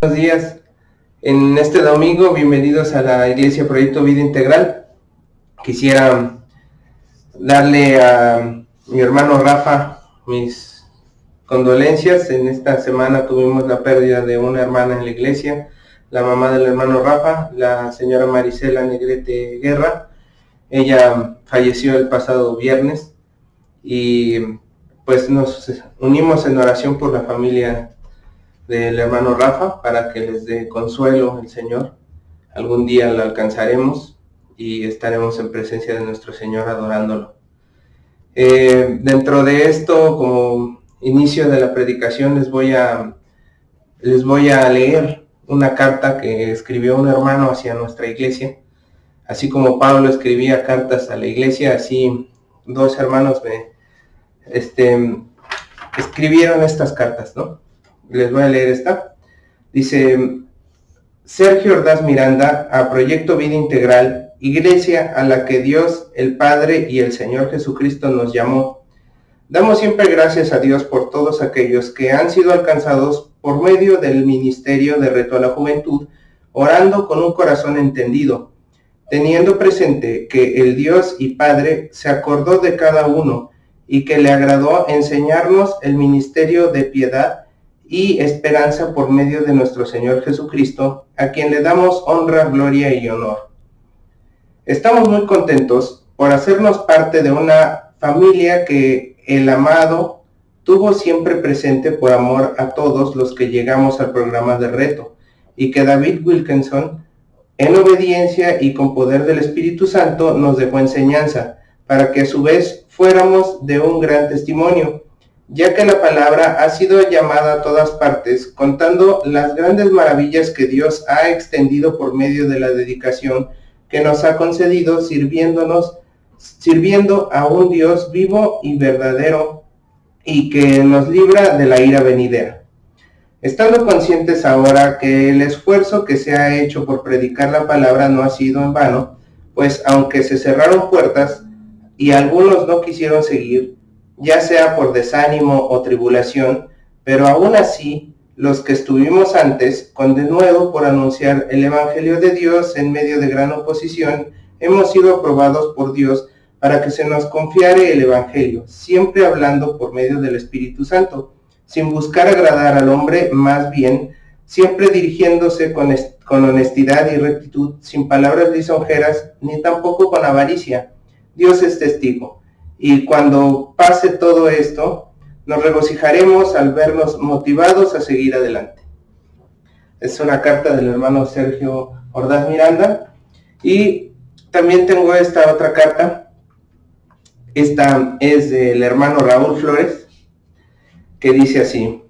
Buenos días. En este domingo, bienvenidos a la Iglesia Proyecto Vida Integral. Quisiera darle a mi hermano Rafa mis condolencias. En esta semana tuvimos la pérdida de una hermana en la iglesia, la mamá del hermano Rafa, la señora Marisela Negrete Guerra. Ella falleció el pasado viernes y pues nos unimos en oración por la familia del hermano Rafa para que les dé consuelo el Señor. Algún día lo alcanzaremos y estaremos en presencia de nuestro Señor adorándolo. Dentro de esto, como inicio de la predicación, les voy a leer una carta que escribió un hermano hacia nuestra iglesia. Así como Pablo escribía cartas a la iglesia, así dos hermanos escribieron estas cartas, ¿no? Les voy a leer esta. Dice: Sergio Ordaz Miranda, a Proyecto Vida Integral, iglesia a la que Dios, el Padre y el Señor Jesucristo nos llamó. Damos siempre gracias a Dios por todos aquellos que han sido alcanzados por medio del ministerio de Reto a la Juventud, orando con un corazón entendido, teniendo presente que el Dios y Padre se acordó de cada uno y que le agradó enseñarnos el ministerio de piedad y esperanza por medio de nuestro Señor Jesucristo, a quien le damos honra, gloria y honor. Estamos muy contentos por hacernos parte de una familia que el amado tuvo siempre presente por amor a todos los que llegamos al programa de Reto, y que David Wilkinson, en obediencia y con poder del Espíritu Santo, nos dejó enseñanza, para que a su vez fuéramos de un gran testimonio, ya que la palabra ha sido llamada a todas partes, contando las grandes maravillas que Dios ha extendido por medio de la dedicación que nos ha concedido, sirviendo a un Dios vivo y verdadero, y que nos libra de la ira venidera. Estando conscientes ahora que el esfuerzo que se ha hecho por predicar la palabra no ha sido en vano, pues aunque se cerraron puertas y algunos no quisieron seguir, ya sea por desánimo o tribulación, pero aún así, los que estuvimos antes, con denuedo por anunciar el Evangelio de Dios en medio de gran oposición, hemos sido aprobados por Dios para que se nos confiare el Evangelio, siempre hablando por medio del Espíritu Santo, sin buscar agradar al hombre, más bien, siempre dirigiéndose con honestidad y rectitud, sin palabras lisonjeras, ni tampoco con avaricia. Dios es testigo. Y cuando pase todo esto, nos regocijaremos al vernos motivados a seguir adelante. Es una carta del hermano Sergio Ordaz Miranda. Y también tengo esta otra carta. Esta es del hermano Raúl Flores, que dice así: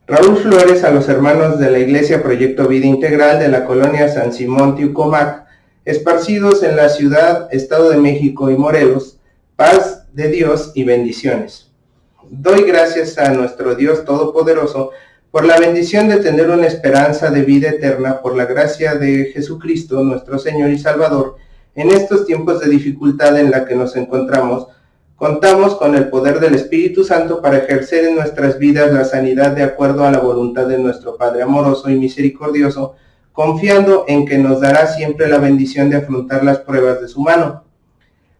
Raúl Flores a los hermanos de la Iglesia Proyecto Vida Integral de la colonia San Simón Tiucomac, esparcidos en la ciudad, Estado de México y Morelos, paz de Dios y bendiciones. Doy gracias a nuestro Dios Todopoderoso por la bendición de tener una esperanza de vida eterna por la gracia de Jesucristo, nuestro Señor y Salvador. En estos tiempos de dificultad en la que nos encontramos, contamos con el poder del Espíritu Santo para ejercer en nuestras vidas la sanidad de acuerdo a la voluntad de nuestro Padre amoroso y misericordioso, confiando en que nos dará siempre la bendición de afrontar las pruebas de su mano.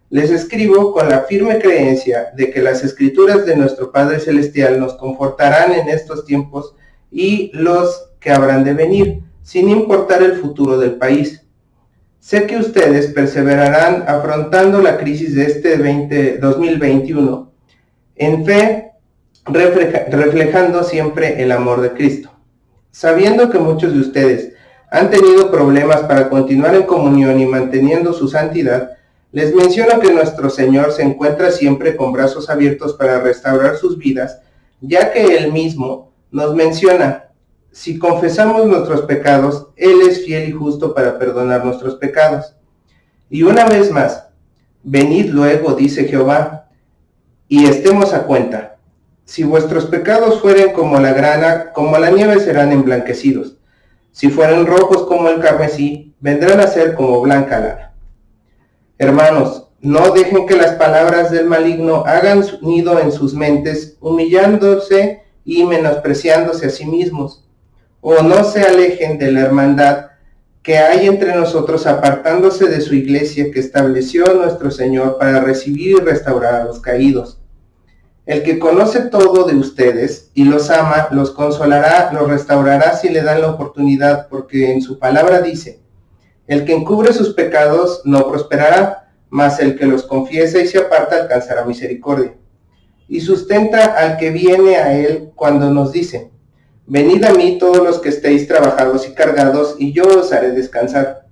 Les escribo con la firme creencia de que las Escrituras de nuestro Padre Celestial nos confortarán en estos tiempos y los que habrán de venir, sin importar el futuro del país. Sé que ustedes perseverarán afrontando la crisis de este 2021 en fe, reflejando siempre el amor de Cristo. Sabiendo que muchos de ustedes han tenido problemas para continuar en comunión y manteniendo su santidad, les menciono que nuestro Señor se encuentra siempre con brazos abiertos para restaurar sus vidas, ya que Él mismo nos menciona: si confesamos nuestros pecados, Él es fiel y justo para perdonar nuestros pecados. Y una vez más, venid luego, dice Jehová, y estemos a cuenta. Si vuestros pecados fueren como la grana, como la nieve serán emblanquecidos. Si fueren rojos como el carmesí, vendrán a ser como blanca lana. Hermanos, no dejen que las palabras del maligno hagan nido en sus mentes, humillándose y menospreciándose a sí mismos. o no se alejen de la hermandad que hay entre nosotros, apartándose de su iglesia que estableció nuestro Señor para recibir y restaurar a los caídos. El que conoce todo de ustedes y los ama, los consolará, los restaurará si le dan la oportunidad, porque en su palabra dice: el que encubre sus pecados no prosperará, mas el que los confiesa y se aparta alcanzará misericordia. Y sustenta al que viene a él cuando nos dice: venid a mí todos los que estéis trabajados y cargados, y yo os haré descansar.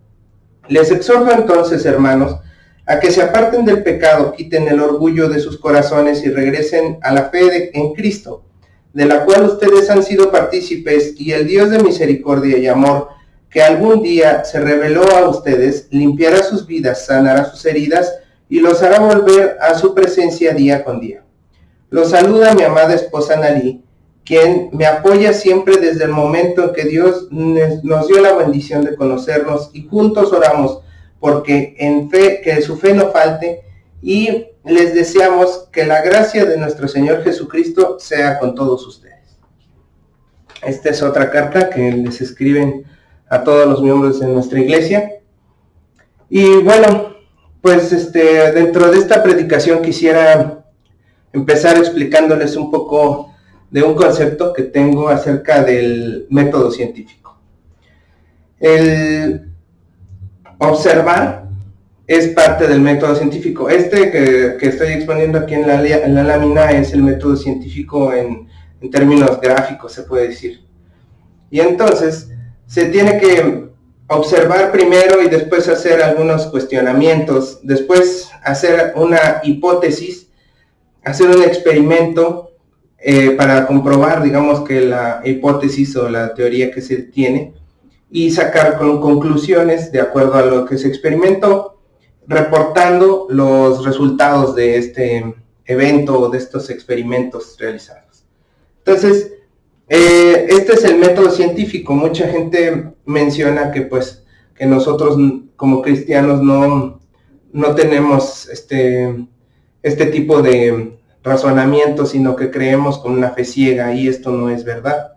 Les exhorto entonces, hermanos, a que se aparten del pecado, quiten el orgullo de sus corazones y regresen a la fe en Cristo, de la cual ustedes han sido partícipes, y el Dios de misericordia y amor, que algún día se reveló a ustedes, limpiará sus vidas, sanará sus heridas y los hará volver a su presencia día con día. Los saluda mi amada esposa Nalí, quien me apoya siempre desde el momento en que Dios nos dio la bendición de conocernos, y juntos oramos porque en fe, que su fe no falte, y les deseamos que la gracia de nuestro Señor Jesucristo sea con todos ustedes. Esta es otra carta que les escriben a todos los miembros de nuestra iglesia. Y bueno, pues dentro de esta predicación quisiera empezar explicándoles un poco de un concepto que tengo acerca del método científico. El observar es parte del método científico. Que estoy exponiendo aquí en la lámina es el método científico en términos gráficos, se puede decir. Y entonces se tiene que observar primero y después hacer algunos cuestionamientos, después hacer una hipótesis, hacer un experimento para comprobar, digamos, que la hipótesis o la teoría que se tiene, y sacar conclusiones de acuerdo a lo que se experimentó, reportando los resultados de este evento o de estos experimentos realizados. Entonces, este es el método científico. Mucha gente menciona que que nosotros como cristianos no tenemos este tipo de razonamiento, sino que creemos con una fe ciega, y esto no es verdad.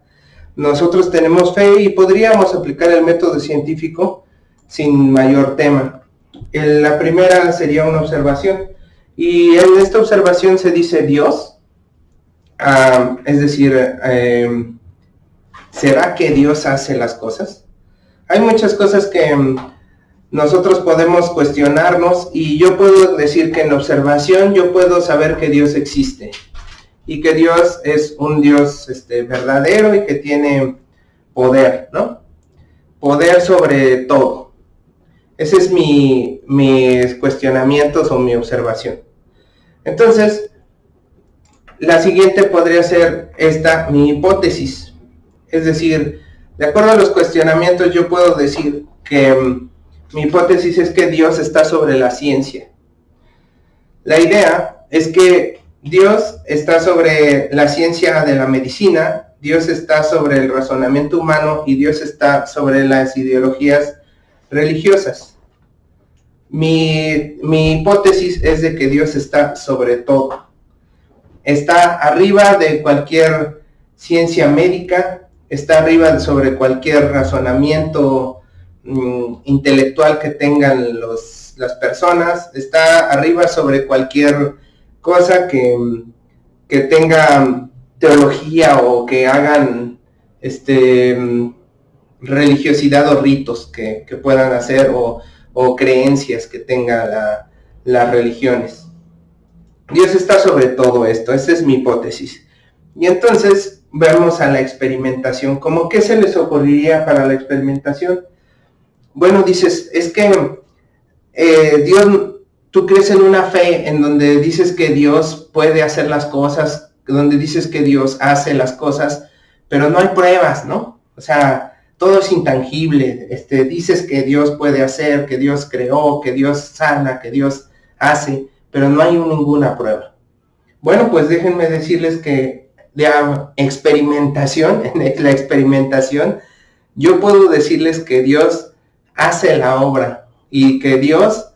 Nosotros tenemos fe y podríamos aplicar el método científico sin mayor tema. La primera sería una observación, y en esta observación se dice Dios, es decir, ¿será que Dios hace las cosas? Hay muchas cosas que nosotros podemos cuestionarnos, y yo puedo decir que en la observación yo puedo saber que Dios existe y que Dios es un Dios verdadero y que tiene poder, ¿no? Poder sobre todo. Ese es mis cuestionamientos o mi observación. Entonces, la siguiente podría ser mi hipótesis. Es decir, de acuerdo a los cuestionamientos, yo puedo decir que mi hipótesis es que Dios está sobre la ciencia. La idea es que Dios está sobre la ciencia de la medicina, Dios está sobre el razonamiento humano, y Dios está sobre las ideologías religiosas. Mi hipótesis es de que Dios está sobre todo. Está arriba de cualquier ciencia médica, está arriba sobre cualquier razonamiento intelectual que tengan las personas, está arriba sobre cualquier cosa que tenga teología o que hagan religiosidad o ritos que puedan hacer, o creencias que tengan las religiones. Dios está sobre todo esto. Esa es mi hipótesis. Y entonces vamos a la experimentación. ¿Cómo qué se les ocurriría para la experimentación? Bueno, dices, es que Dios, tú crees en una fe en donde dices que Dios puede hacer las cosas, donde dices que Dios hace las cosas, pero no hay pruebas, ¿no? O sea, todo es intangible. Dices que Dios puede hacer, que Dios creó, que Dios sana, que Dios hace, pero no hay ninguna prueba. Bueno, pues déjenme decirles que la experimentación, yo puedo decirles que Dios hace la obra, y que Dios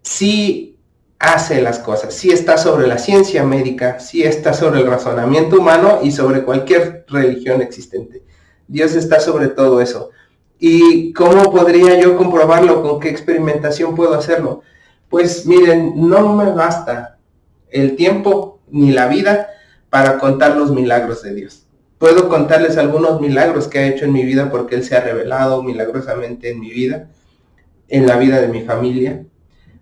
sí hace las cosas, sí está sobre la ciencia médica, sí está sobre el razonamiento humano y sobre cualquier religión existente. Dios está sobre todo eso. ¿Y cómo podría yo comprobarlo? ¿Con qué experimentación puedo hacerlo? Pues miren, no me basta el tiempo ni la vida para contar los milagros de Dios. Puedo contarles algunos milagros que ha hecho en mi vida porque Él se ha revelado milagrosamente en mi vida, en la vida de mi familia.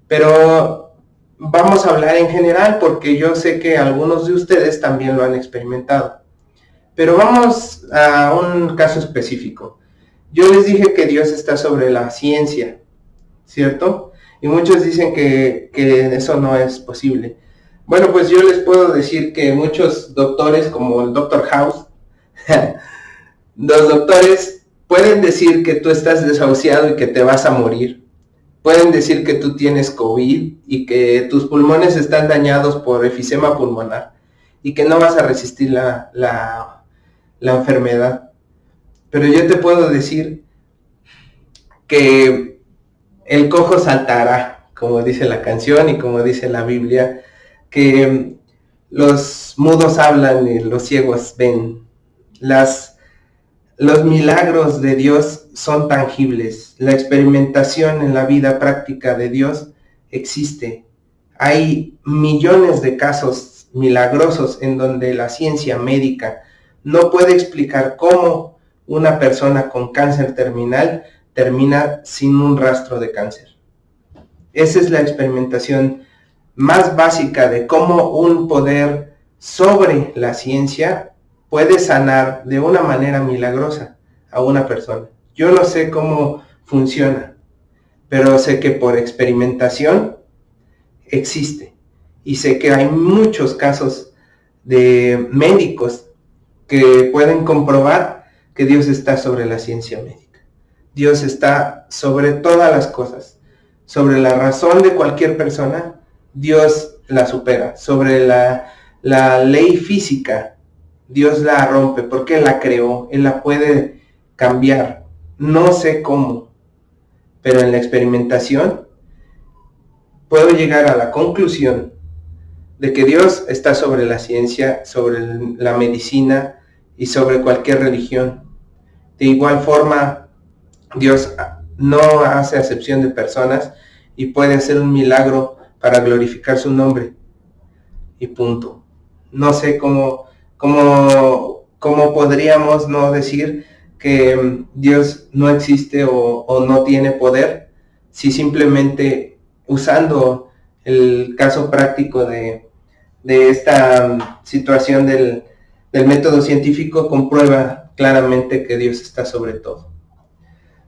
Pero vamos a hablar en general porque yo sé que algunos de ustedes también lo han experimentado. Pero vamos a un caso específico. Yo les dije que Dios está sobre la ciencia, ¿cierto? Y muchos dicen que eso no es posible. Bueno, pues yo les puedo decir que muchos doctores, como el Dr. House, los doctores pueden decir que tú estás desahuciado y que te vas a morir. Pueden decir que tú tienes COVID y que tus pulmones están dañados por efisema pulmonar y que no vas a resistir la enfermedad. Pero yo te puedo decir que el cojo saltará, como dice la canción y como dice la Biblia, que los mudos hablan y los ciegos ven. Los milagros de Dios son tangibles. La experimentación en la vida práctica de Dios existe. Hay millones de casos milagrosos en donde la ciencia médica no puede explicar cómo una persona con cáncer terminal termina sin un rastro de cáncer. Esa es la experimentación más básica de cómo un poder sobre la ciencia puede sanar de una manera milagrosa a una persona. Yo no sé cómo funciona, pero sé que por experimentación existe. Y sé que hay muchos casos de médicos que pueden comprobar que Dios está sobre la ciencia médica. Dios está sobre todas las cosas. Sobre la razón de cualquier persona, Dios la supera. Sobre la ley física, Dios la rompe porque Él la creó, Él la puede cambiar. No sé cómo, pero en la experimentación puedo llegar a la conclusión de que Dios está sobre la ciencia, sobre la medicina y sobre cualquier religión. De igual forma, Dios no hace acepción de personas y puede hacer un milagro para glorificar su nombre. Y punto. No sé cómo podríamos no decir que Dios no existe o no tiene poder, si simplemente usando el caso práctico de esta situación del método científico comprueba claramente que Dios está sobre todo.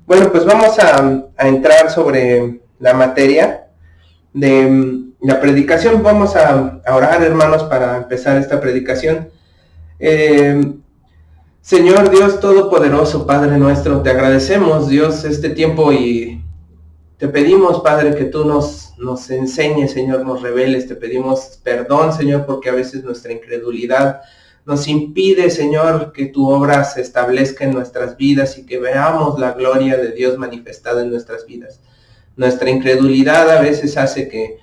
Bueno, pues vamos a entrar sobre la materia de la predicación. Vamos a orar, hermanos, para empezar esta predicación. Señor Dios Todopoderoso, Padre nuestro, te agradecemos, Dios, este tiempo y te pedimos, Padre, que tú nos enseñes, Señor, nos reveles. Te pedimos perdón, Señor, porque a veces nuestra incredulidad nos impide, Señor, que tu obra se establezca en nuestras vidas y que veamos la gloria de Dios manifestada en nuestras vidas. Nuestra incredulidad a veces hace que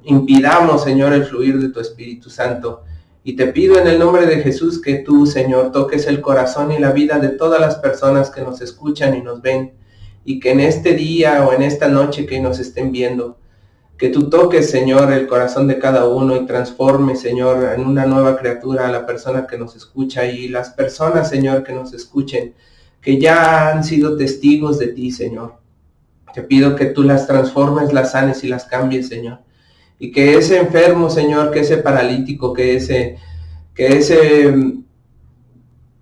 impidamos, Señor, el fluir de tu Espíritu Santo. Y te pido en el nombre de Jesús que tú, Señor, toques el corazón y la vida de todas las personas que nos escuchan y nos ven. Y que en este día o en esta noche que nos estén viendo, que tú toques, Señor, el corazón de cada uno y transforme, Señor, en una nueva criatura a la persona que nos escucha y las personas, Señor, que nos escuchen, que ya han sido testigos de ti, Señor. Te pido que tú las transformes, las sanes y las cambies, Señor. Y que ese enfermo, Señor, que ese paralítico, que ese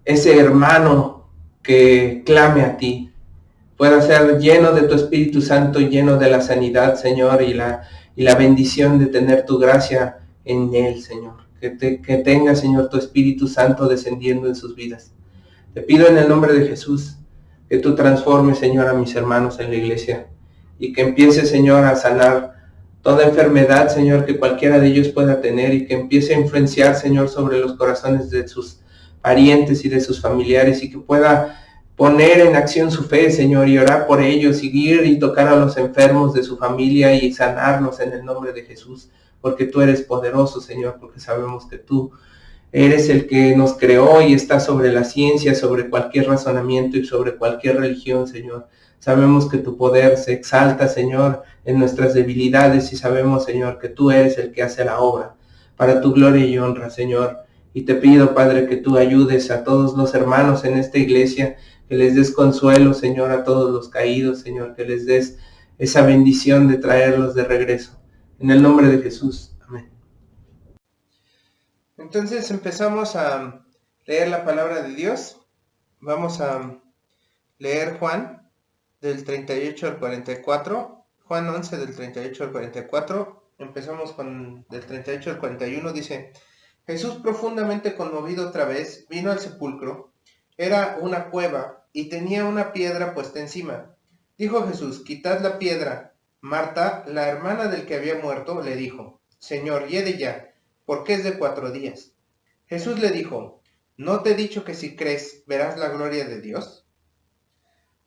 hermano que clame a ti, pueda ser lleno de tu Espíritu Santo y lleno de la sanidad, Señor, y la bendición de tener tu gracia en él, Señor. Que tenga, Señor, tu Espíritu Santo descendiendo en sus vidas. Te pido en el nombre de Jesús que tú transformes, Señor, a mis hermanos en la iglesia y que empiece, Señor, a sanar toda enfermedad, Señor, que cualquiera de ellos pueda tener y que empiece a influenciar, Señor, sobre los corazones de sus parientes y de sus familiares y que pueda poner en acción su fe, Señor, y orar por ellos, y ir y tocar a los enfermos de su familia y sanarlos en el nombre de Jesús, porque tú eres poderoso, Señor, porque sabemos que tú Eres el que nos creó y está sobre la ciencia, sobre cualquier razonamiento y sobre cualquier religión, Señor. Sabemos que tu poder se exalta, Señor, en nuestras debilidades y sabemos, Señor, que tú eres el que hace la obra para tu gloria y honra, Señor. Y te pido, Padre, que tú ayudes a todos los hermanos en esta iglesia, que les des consuelo, Señor, a todos los caídos, Señor, que les des esa bendición de traerlos de regreso. En el nombre de Jesús. Amén. Entonces empezamos a leer la palabra de Dios. Vamos a leer Juan del 38 al 44. Juan 11 del 38 al 44. Empezamos con del 38 al 41. Dice: Jesús, profundamente conmovido otra vez, vino al sepulcro. Era una cueva y tenía una piedra puesta encima. Dijo Jesús: quitad la piedra. Marta, la hermana del que había muerto, le dijo: Señor, hiede ya, porque es de 4 días. Jesús le dijo: ¿no te he dicho que si crees verás la gloria de Dios?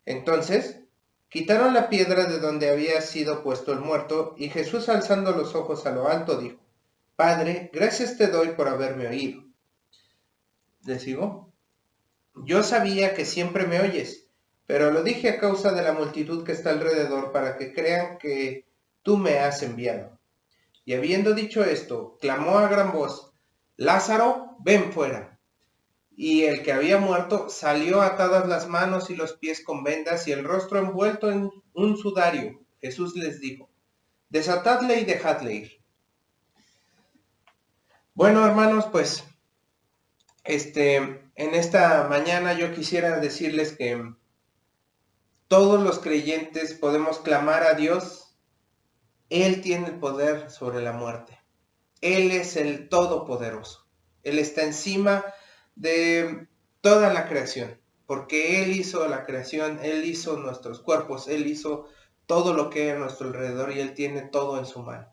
Entonces quitaron la piedra de donde había sido puesto el muerto, y Jesús, alzando los ojos a lo alto, dijo: Padre, gracias te doy por haberme oído. ¿Les sigo? Yo sabía que siempre me oyes, pero lo dije a causa de la multitud que está alrededor, para que crean que tú me has enviado. Y habiendo dicho esto, clamó a gran voz: Lázaro, ven fuera. Y el que había muerto salió, atadas las manos y los pies con vendas y el rostro envuelto en un sudario. Jesús les dijo: desatadle y dejadle ir. Bueno, hermanos, pues en esta mañana yo quisiera decirles que todos los creyentes podemos clamar a Dios. Él tiene el poder sobre la muerte. Él es el Todopoderoso. Él está encima de toda la creación, porque Él hizo la creación, Él hizo nuestros cuerpos, Él hizo todo lo que hay a nuestro alrededor y Él tiene todo en su mano.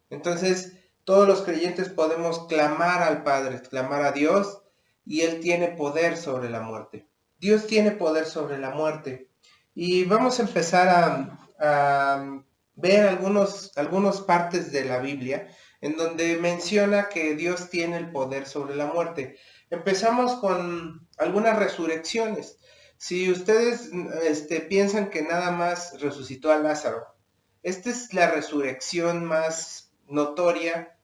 Entonces, todos los creyentes podemos clamar al Padre, clamar a Dios, y Él tiene poder sobre la muerte. Dios tiene poder sobre la muerte. Y vamos a empezar a ver algunas partes de la Biblia en donde menciona que Dios tiene el poder sobre la muerte. Empezamos con algunas resurrecciones. Si ustedes piensan que nada más resucitó a Lázaro, esta es la resurrección más notoria,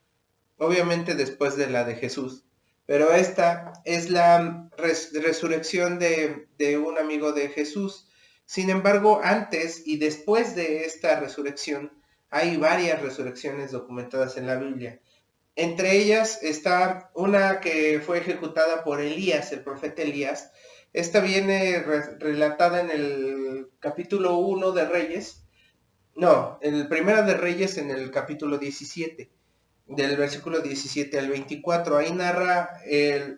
obviamente después de la de Jesús, pero esta es la resurrección de un amigo de Jesús. Sin embargo, antes y después de esta resurrección, hay varias resurrecciones documentadas en la Biblia. Entre ellas está una que fue ejecutada por Elías, el profeta Elías. Esta viene relatada en el capítulo 1 de Reyes. No, en el Primera de Reyes, en el capítulo 17, del versículo 17 al 24. Ahí narra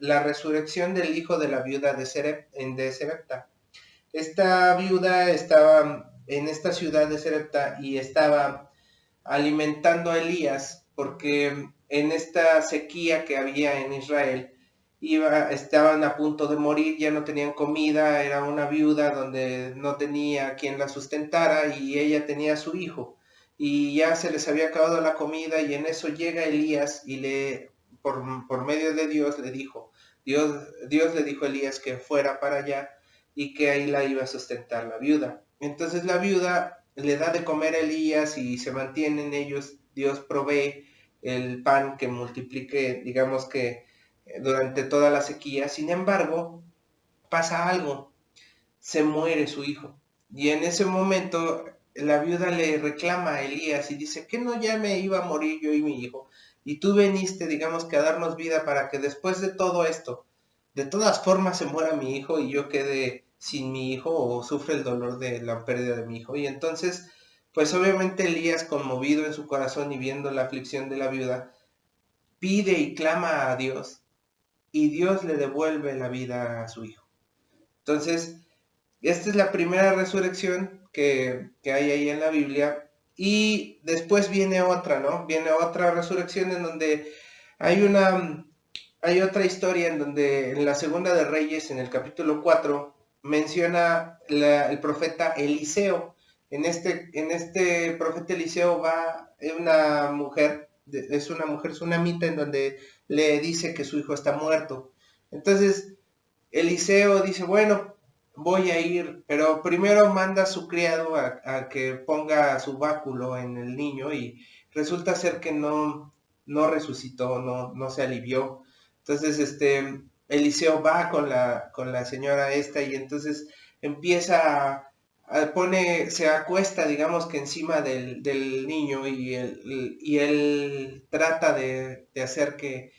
la resurrección del hijo de la viuda de Serepta. Esta viuda estaba en esta ciudad de Serepta y estaba alimentando a Elías, porque en esta sequía que había en Israel, estaban a punto de morir, ya no tenían comida, era una viuda donde no tenía quien la sustentara y ella tenía a su hijo y ya se les había acabado la comida, y en eso llega Elías y por medio de Dios le dijo, Dios le dijo a Elías que fuera para allá y que ahí la iba a sustentar la viuda. Entonces la viuda le da de comer a Elías y se mantienen ellos, Dios provee el pan que multiplique, digamos que durante toda la sequía. Sin embargo, pasa algo, se muere su hijo. Y en ese momento la viuda le reclama a Elías y dice, ¿que no ya me iba a morir yo y mi hijo? Y tú veniste, digamos que a darnos vida para que después de todo esto, de todas formas se muera mi hijo y yo quede sin mi hijo o sufre el dolor de la pérdida de mi hijo. Y entonces, pues obviamente Elías, conmovido en su corazón y viendo la aflicción de la viuda, pide y clama a Dios y Dios le devuelve la vida a su hijo. Entonces, esta es la primera resurrección que hay ahí en la Biblia. Y después viene otra, ¿no? Viene otra resurrección en donde hay otra historia en donde en la Segunda de Reyes, en el capítulo 4, menciona el profeta Eliseo. En este profeta Eliseo va una mujer, es una mujer sunamita, en donde le dice que su hijo está muerto. Entonces Eliseo dice, bueno, voy a ir, pero primero manda a su criado a que ponga su báculo en el niño y resulta ser que no resucitó, no se alivió. Entonces, Eliseo va con la señora esta y entonces empieza se acuesta, digamos que encima del niño y él trata de hacer que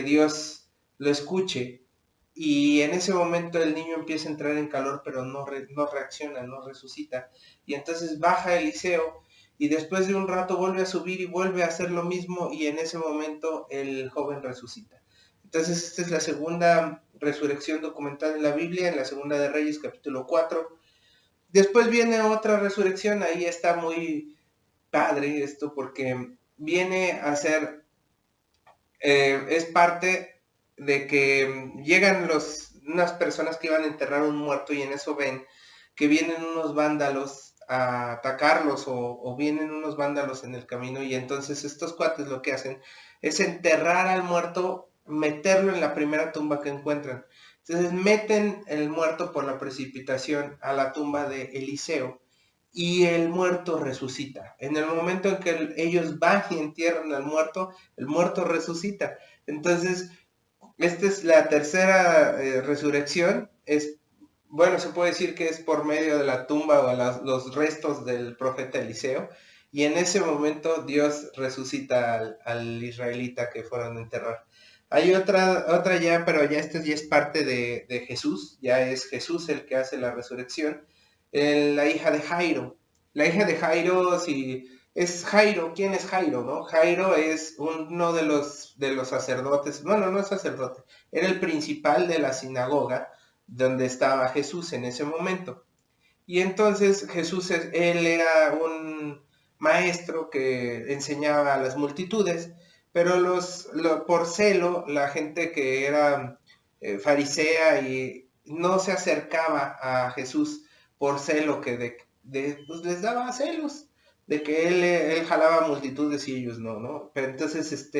Dios lo escuche. Y en ese momento el niño empieza a entrar en calor, pero no reacciona, no resucita. Y entonces baja Eliseo y después de un rato vuelve a subir y vuelve a hacer lo mismo y en ese momento el joven resucita. Entonces esta es la segunda resurrección documentada en la Biblia, en la segunda de Reyes capítulo 4. Después viene otra resurrección, ahí está muy padre esto porque viene a ser, es parte de que llegan unas personas que iban a enterrar un muerto y en eso ven que vienen unos vándalos a atacarlos o vienen unos vándalos en el camino y entonces estos cuates lo que hacen es enterrar al muerto, meterlo en la primera tumba que encuentran. Entonces meten el muerto por la precipitación a la tumba de Eliseo y el muerto resucita. En el momento en que ellos van y entierran al muerto, el muerto resucita. Entonces, esta es la tercera resurrección. Bueno, se puede decir que es por medio de la tumba o los restos del profeta Eliseo. Y en ese momento Dios resucita al israelita que fueron a enterrar. Hay otra ya, pero ya esta ya es parte de Jesús. Ya es Jesús el que hace la resurrección. La hija de Jairo. La hija de Jairo, si es Jairo, ¿quién es Jairo, no? Jairo es uno de los sacerdotes, bueno, no es sacerdote, era el principal de la sinagoga donde estaba Jesús en ese momento. Y entonces Jesús, él era un maestro que enseñaba a las multitudes, pero por celo, la gente que era farisea y no se acercaba a Jesús por celo, que pues les daba celos, de que él jalaba multitudes y ellos no. Pero entonces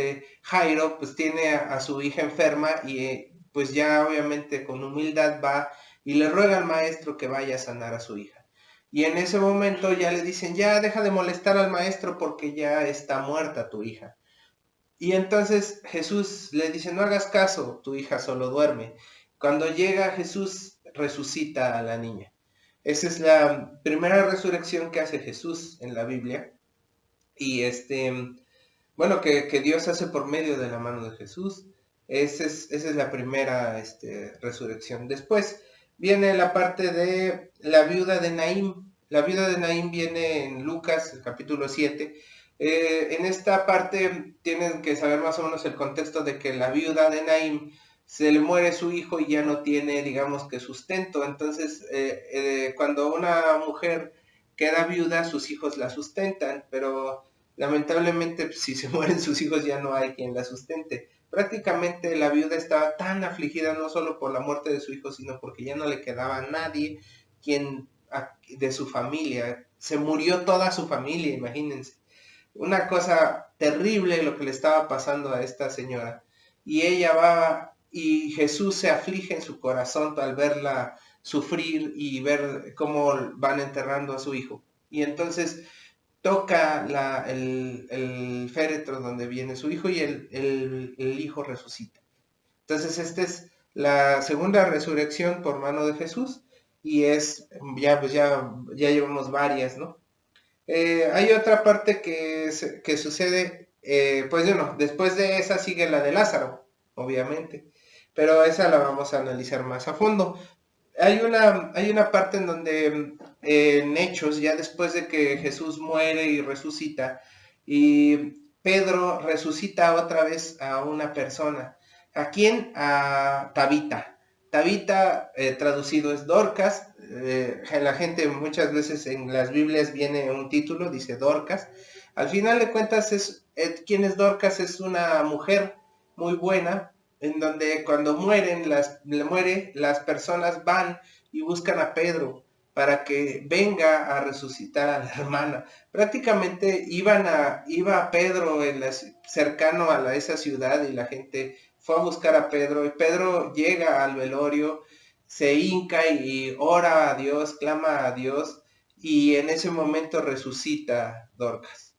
Jairo pues tiene a su hija enferma y pues ya obviamente con humildad va y le ruega al maestro que vaya a sanar a su hija. Y en ese momento ya le dicen, ya deja de molestar al maestro porque ya está muerta tu hija. Y entonces Jesús le dice, no hagas caso, tu hija solo duerme. Cuando llega Jesús, resucita a la niña. Esa es la primera resurrección que hace Jesús en la Biblia. Y bueno, que Dios hace por medio de la mano de Jesús. Esa es la primera resurrección. Después viene la parte de la viuda de Naín. La viuda de Naín viene en Lucas, capítulo 7. En esta parte tienen que saber más o menos el contexto de que la viuda de Naín se le muere su hijo y ya no tiene, digamos que sustento. Entonces, cuando una mujer queda viuda, sus hijos la sustentan, pero lamentablemente pues, si se mueren sus hijos ya no hay quien la sustente. Prácticamente la viuda estaba tan afligida no solo por la muerte de su hijo, sino porque ya no le quedaba nadie de su familia. Se murió toda su familia, imagínense. Una cosa terrible lo que le estaba pasando a esta señora. Y ella va y Jesús se aflige en su corazón al verla sufrir y ver cómo van enterrando a su hijo. Y entonces toca el féretro donde viene su hijo y el hijo resucita. Entonces esta es la segunda resurrección por mano de Jesús y pues ya llevamos varias, ¿no? Hay otra parte que sucede, pues bueno, después de esa sigue la de Lázaro, obviamente, pero esa la vamos a analizar más a fondo. Hay una parte en donde en Hechos, ya después de que Jesús muere y resucita, y Pedro resucita otra vez a una persona. ¿A quién? A Tabita. Tabita, traducido es Dorcas. La gente muchas veces en las Biblias viene un título, dice Dorcas. Al final de cuentas, ¿quién es Dorcas? Es una mujer muy buena, en donde cuando muere, las personas van y buscan a Pedro para que venga a resucitar a la hermana. Prácticamente iba Pedro cercano a esa ciudad y la gente fue a buscar a Pedro y Pedro llega al velorio, se hinca y ora a Dios, clama a Dios y en ese momento resucita Dorcas.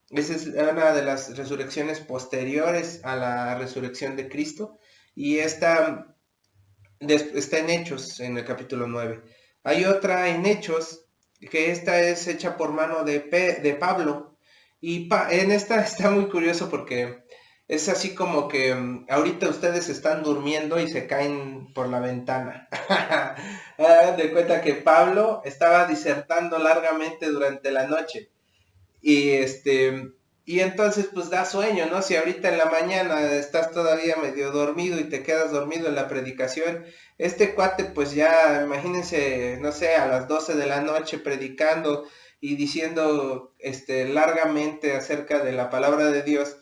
Esa es una de las resurrecciones posteriores a la resurrección de Cristo y esta está en Hechos, en el capítulo 9. Hay otra en Hechos, que esta es hecha por mano de Pablo. Y en esta está muy curioso porque es así como que ahorita ustedes están durmiendo y se caen por la ventana. Hagan de cuenta que Pablo estaba disertando largamente durante la noche. Y entonces pues da sueño, ¿no? Si ahorita en la mañana estás todavía medio dormido y te quedas dormido en la predicación, este cuate pues ya, imagínense, no sé, a las 12 de la noche predicando y diciendo largamente acerca de la palabra de Dios.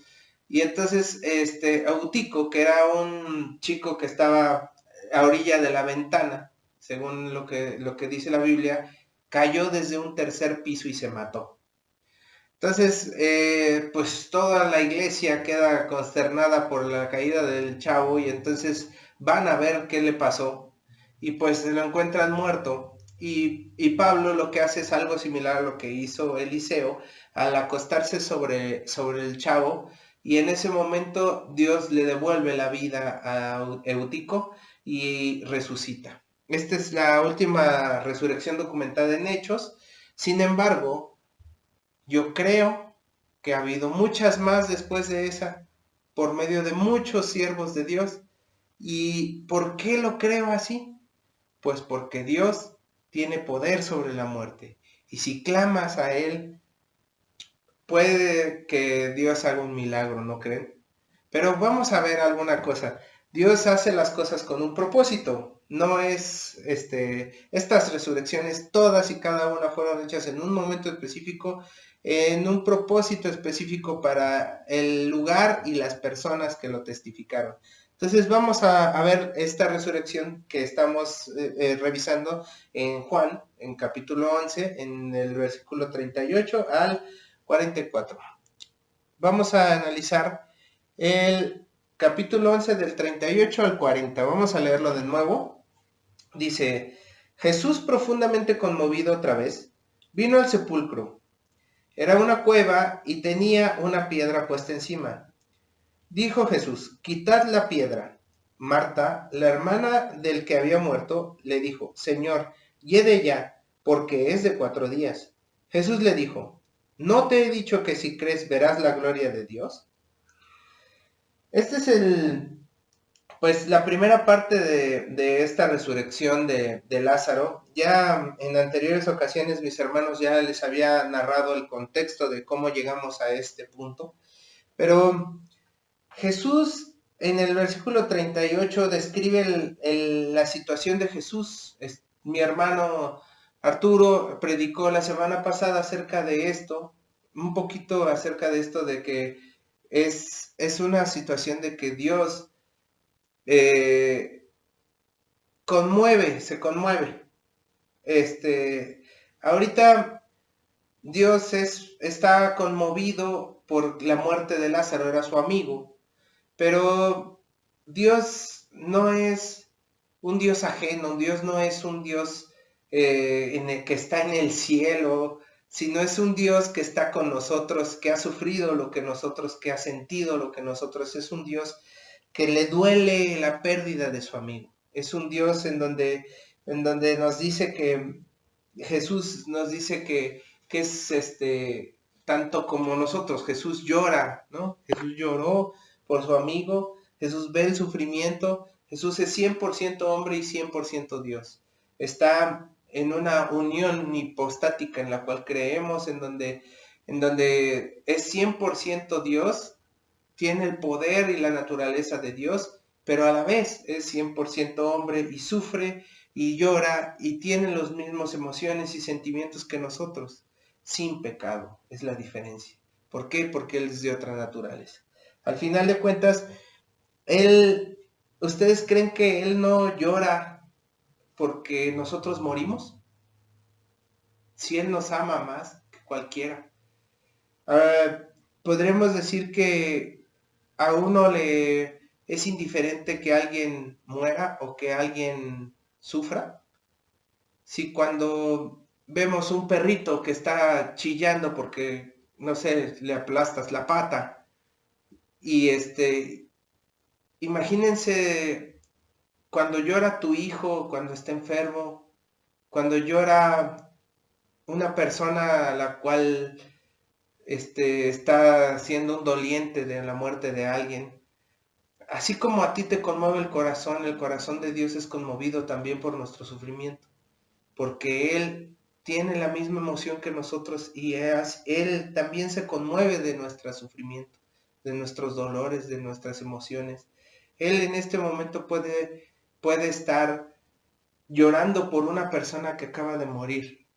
Y entonces Eutico, que era un chico que estaba a orilla de la ventana, según lo que dice la Biblia, cayó desde un tercer piso y se mató. Entonces, pues toda la iglesia queda consternada por la caída del chavo y entonces van a ver qué le pasó y pues lo encuentran muerto. Y Pablo lo que hace es algo similar a lo que hizo Eliseo al acostarse sobre el chavo y en ese momento Dios le devuelve la vida a Eutico y resucita. Esta es la última resurrección documentada en Hechos. Sin embargo, yo creo que ha habido muchas más después de esa, por medio de muchos siervos de Dios. ¿Y por qué lo creo así? Pues porque Dios tiene poder sobre la muerte. Y si clamas a Él, puede que Dios haga un milagro, ¿no creen? Pero vamos a ver alguna cosa. Dios hace las cosas con un propósito. No es, estas resurrecciones, todas y cada una fueron hechas en un momento específico, en un propósito específico para el lugar y las personas que lo testificaron. Entonces vamos a ver esta resurrección que estamos revisando en Juan, en capítulo 11, en el versículo 38 al 44. Vamos a analizar el capítulo 11 del 38 al 40. Vamos a leerlo de nuevo. Dice, Jesús profundamente conmovido otra vez, vino al sepulcro. Era una cueva y tenía una piedra puesta encima. Dijo Jesús, quitad la piedra. Marta, la hermana del que había muerto, le dijo, Señor, hiede ya, porque es de 4 días. Jesús le dijo, ¿no te he dicho que si crees verás la gloria de Dios? Este es pues la primera parte de esta resurrección de Lázaro. Ya en anteriores ocasiones mis hermanos ya les había narrado el contexto de cómo llegamos a este punto. Pero Jesús en el versículo 38 describe la situación de Jesús. Mi hermano Arturo predicó la semana pasada acerca de esto, un poquito acerca de esto de que es una situación de que Dios se conmueve. Ahorita Dios está conmovido por la muerte de Lázaro, era su amigo, pero Dios no es un Dios ajeno, Dios no es un Dios que está en el cielo, sino es un Dios que está con nosotros, que ha sufrido lo que nosotros, que ha sentido lo que nosotros, es un Dios que le duele la pérdida de su amigo. Es un Dios en donde nos dice que Jesús nos dice que es tanto como nosotros. Jesús llora, ¿no? Jesús lloró por su amigo, Jesús ve el sufrimiento, Jesús es 100% hombre y 100% Dios. Está en una unión hipostática en la cual creemos, en donde es 100% Dios, tiene el poder y la naturaleza de Dios, pero a la vez es 100% hombre y sufre y llora y tiene las mismas emociones y sentimientos que nosotros, sin pecado, es la diferencia. ¿Por qué? Porque Él es de otra naturaleza. Al final de cuentas, ¿ustedes creen que Él no llora porque nosotros morimos? si Él nos ama más que cualquiera. Ahora, podremos decir que a uno le es indiferente que alguien muera o que alguien sufra. Si cuando vemos un perrito que está chillando porque, no sé, le aplastas la pata y imagínense cuando llora tu hijo, cuando está enfermo, cuando llora una persona a la cual está siendo un doliente de la muerte de alguien. Así como a ti te conmueve el corazón de Dios es conmovido también por nuestro sufrimiento, porque Él tiene la misma emoción que nosotros y Él también se conmueve de nuestro sufrimiento, de nuestros dolores, de nuestras emociones. Él en este momento puede estar llorando por una persona que acaba de morir.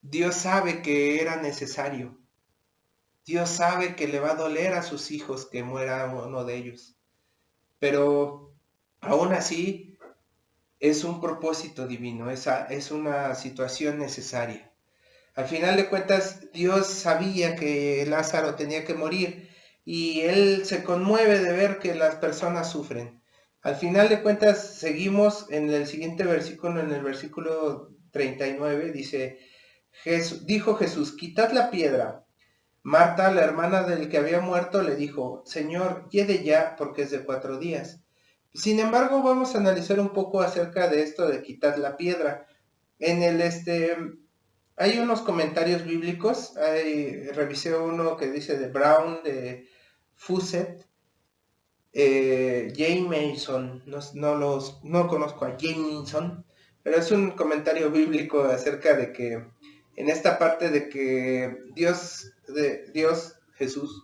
Dios sabe que era necesario. Dios sabe que le va a doler a sus hijos que muera uno de ellos. Pero aún así es un propósito divino, es una situación necesaria. Al final de cuentas, Dios sabía que Lázaro tenía que morir y Él se conmueve de ver que las personas sufren. Al final de cuentas, seguimos en el siguiente versículo, en el versículo 39, dijo Jesús, quitad la piedra. Marta, la hermana del que había muerto, le dijo, Señor, llegue ya, porque es de 4 días. Sin embargo, vamos a analizar un poco acerca de esto de quitar la piedra. En el hay unos comentarios bíblicos, revisé uno que dice de Brown, de Fawcett, Jameson, no conozco a Jameson, pero es un comentario bíblico acerca de que en esta parte de que Dios Jesús,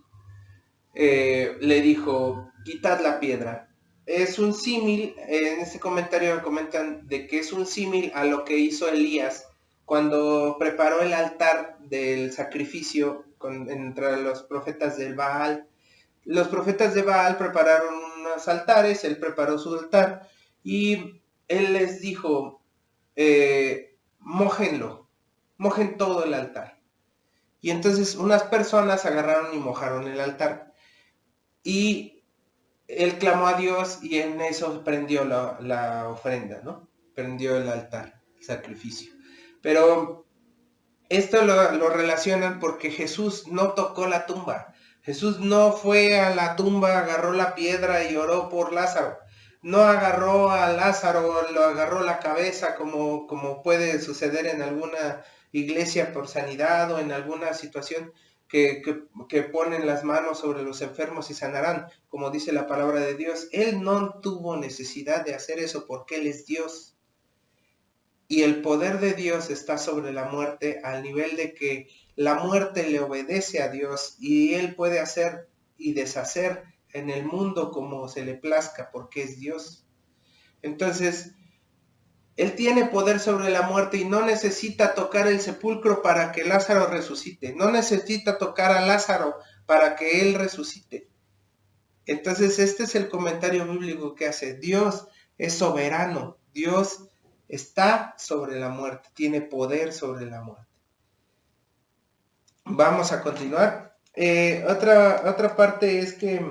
le dijo, quitad la piedra. Es un símil, en este comentario comentan de que es un símil a lo que hizo Elías cuando preparó el altar del sacrificio entre los profetas del Baal. Los profetas de Baal prepararon unos altares, él preparó su altar y él les dijo, mójenlo, mojen todo el altar. Y entonces unas personas agarraron y mojaron el altar. Y él clamó a Dios y en eso prendió la ofrenda, ¿no? Prendió el altar, el sacrificio. Pero esto lo relacionan porque Jesús no tocó la tumba. Jesús no fue a la tumba, agarró la piedra y oró por Lázaro. No agarró a Lázaro, lo agarró la cabeza como puede suceder en alguna iglesia por sanidad o en alguna situación que ponen las manos sobre los enfermos y sanarán, como dice la palabra de Dios. Él no tuvo necesidad de hacer eso porque Él es Dios. Y el poder de Dios está sobre la muerte al nivel de que la muerte le obedece a Dios y Él puede hacer y deshacer en el mundo como se le plazca porque es Dios. Entonces, Él tiene poder sobre la muerte y no necesita tocar el sepulcro para que Lázaro resucite. No necesita tocar a Lázaro para que Él resucite. Entonces, este es el comentario bíblico que hace. Dios es soberano. Dios está sobre la muerte, tiene poder sobre la muerte. Vamos a continuar. Otra parte es que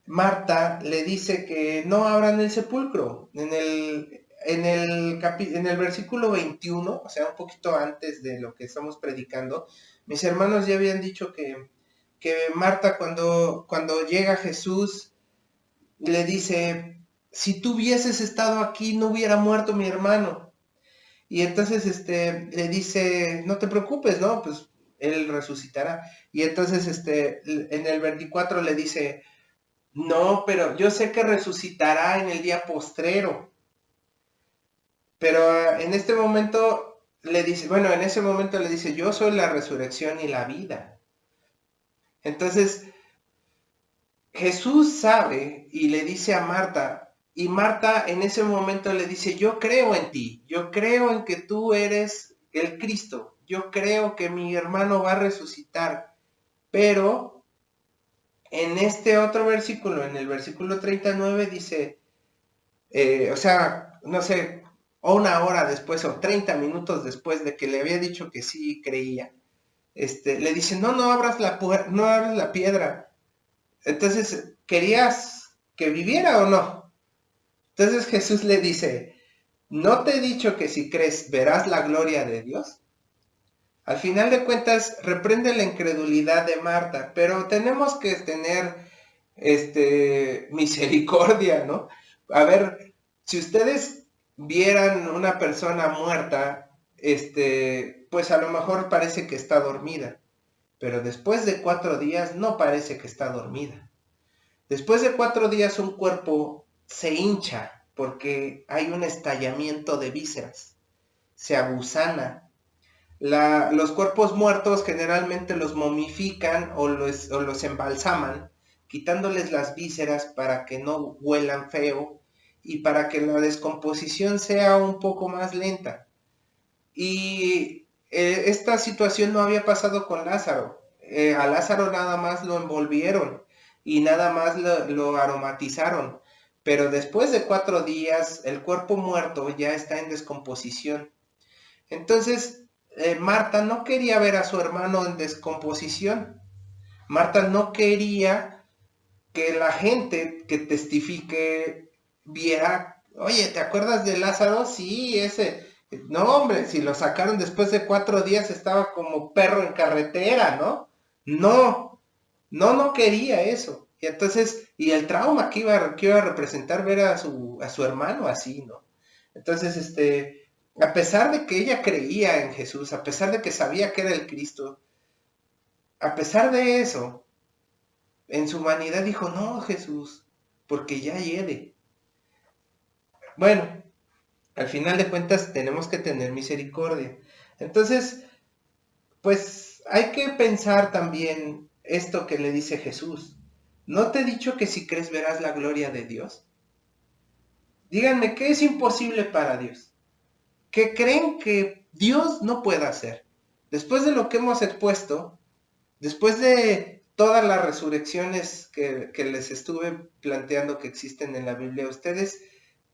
Marta le dice que no abran el sepulcro. En el versículo 21, o sea, un poquito antes de lo que estamos predicando, mis hermanos ya habían dicho que Marta cuando llega Jesús le dice, si tú hubieses estado aquí no hubiera muerto mi hermano. Y entonces le dice, no te preocupes, ¿no? Pues él resucitará. Y entonces en el 24 le dice, no, pero yo sé que resucitará en el día postrero. Pero en este momento le dice, bueno, en ese momento le dice, yo soy la resurrección y la vida. Entonces Jesús sabe y le dice a Marta, y Marta en ese momento le dice, yo creo en ti, yo creo en que tú eres el Cristo, yo creo que mi hermano va a resucitar, pero en este otro versículo, en el versículo 39 dice, o sea, no sé, o una hora después, o 30 minutos después de que le había dicho que sí creía, le dice, no abras no abras la piedra. Entonces, ¿querías que viviera o no? Entonces Jesús le dice, ¿no te he dicho que si crees verás la gloria de Dios? Al final de cuentas, reprende la incredulidad de Marta, pero tenemos que tener misericordia, ¿no? A ver, si ustedes vieran una persona muerta, pues a lo mejor parece que está dormida, pero después de 4 días no parece que está dormida. Después de 4 días un cuerpo se hincha porque hay un estallamiento de vísceras, se agusana. Los cuerpos muertos generalmente los momifican o los embalsaman, quitándoles las vísceras para que no huelan feo y para que la descomposición sea un poco más lenta. Y esta situación no había pasado con Lázaro. A Lázaro nada más lo envolvieron y nada más lo aromatizaron. Pero después de 4 días, el cuerpo muerto ya está en descomposición. Entonces, Marta no quería ver a su hermano en descomposición. Marta no quería que la gente que testifique viera, oye, ¿te acuerdas de Lázaro? Sí, ese. No, hombre, si lo sacaron después de 4 días estaba como perro en carretera, ¿no? No quería eso. Y entonces, y el trauma que iba a representar ver a su hermano así, ¿no? Entonces, a pesar de que ella creía en Jesús, a pesar de que sabía que era el Cristo, a pesar de eso, en su humanidad dijo, no, Jesús, porque ya hiede. Bueno, al final de cuentas tenemos que tener misericordia. Entonces, pues hay que pensar también esto que le dice Jesús. ¿No te he dicho que si crees verás la gloria de Dios? Díganme, ¿qué es imposible para Dios? ¿Qué creen que Dios no pueda hacer? Después de lo que hemos expuesto, después de todas las resurrecciones que les estuve planteando que existen en la Biblia, ¿ustedes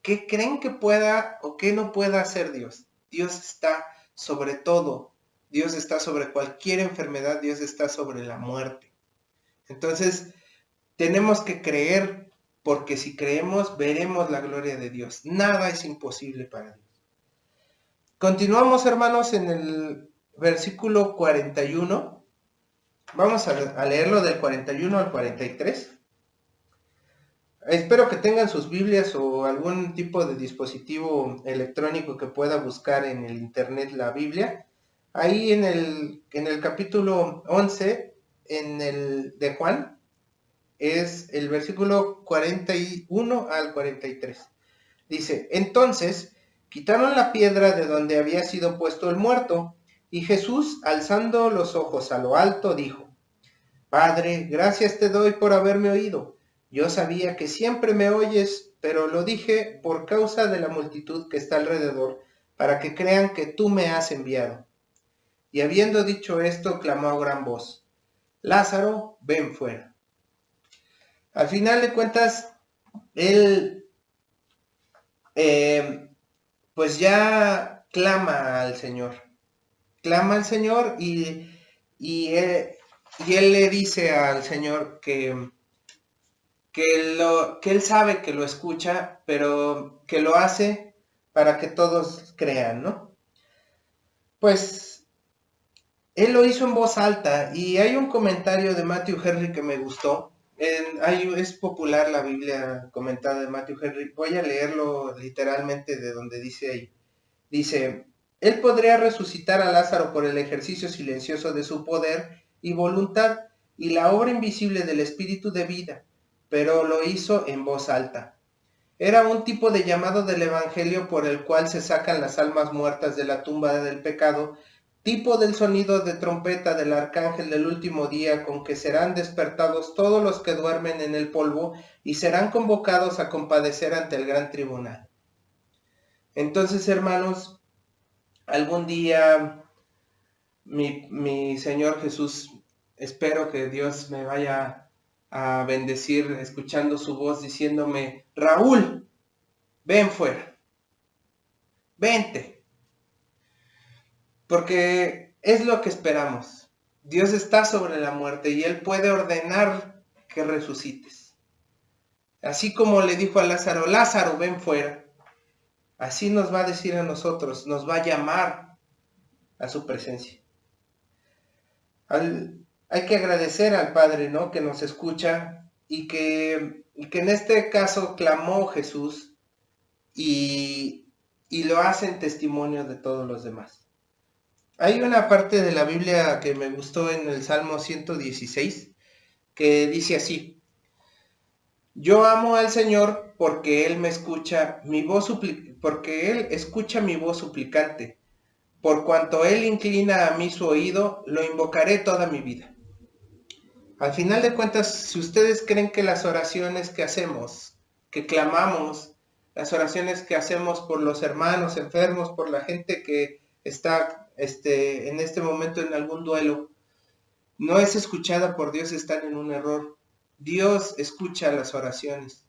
qué creen que pueda o qué no pueda hacer Dios? Dios está sobre todo. Dios está sobre cualquier enfermedad. Dios está sobre la muerte. Entonces, tenemos que creer, porque si creemos, veremos la gloria de Dios. Nada es imposible para Dios. Continuamos, hermanos, en el versículo 41. Vamos a leerlo del 41 al 43. Espero que tengan sus Biblias o algún tipo de dispositivo electrónico que pueda buscar en el internet la Biblia. Ahí en el capítulo 11 de Juan es el versículo 41 al 43. Dice, entonces quitaron la piedra de donde había sido puesto el muerto, y Jesús, alzando los ojos a lo alto, dijo, Padre, gracias te doy por haberme oído. Yo sabía que siempre me oyes, pero lo dije por causa de la multitud que está alrededor, para que crean que tú me has enviado. Y habiendo dicho esto, clamó a gran voz, Lázaro, ven fuera. Al final de cuentas, él pues ya clama al Señor. Clama al Señor y él le dice al Señor que él sabe que lo escucha, pero que lo hace para que todos crean, ¿no? Pues él lo hizo en voz alta y hay un comentario de Matthew Henry que me gustó. Es popular la Biblia comentada de Matthew Henry. Voy a leerlo literalmente de donde dice ahí. Dice, él podría resucitar a Lázaro por el ejercicio silencioso de su poder y voluntad y la obra invisible del espíritu de vida, pero lo hizo en voz alta. Era un tipo de llamado del Evangelio por el cual se sacan las almas muertas de la tumba del pecado, tipo del sonido de trompeta del arcángel del último día con que serán despertados todos los que duermen en el polvo y serán convocados a compadecer ante el gran tribunal. Entonces, hermanos, algún día mi Señor Jesús, espero que Dios me vaya a bendecir escuchando su voz diciéndome, Raúl, ven fuera, vente, porque es lo que esperamos. Dios está sobre la muerte y Él puede ordenar que resucites. Así como le dijo a Lázaro, Lázaro, ven fuera. Así nos va a decir a nosotros, nos va a llamar a su presencia. Hay que agradecer al Padre, ¿no? Que nos escucha y que en este caso clamó Jesús y lo hace en testimonio de todos los demás. Hay una parte de la Biblia que me gustó en el Salmo 116 que dice así: yo amo al Señor porque Él me escucha porque Él escucha mi voz suplicante. Por cuanto Él inclina a mí su oído, lo invocaré toda mi vida. Al final de cuentas, si ustedes creen que las oraciones que hacemos, que clamamos, las oraciones que hacemos por los hermanos enfermos, por la gente que está en este momento en algún duelo, no es escuchada por Dios, están en un error. Dios escucha las oraciones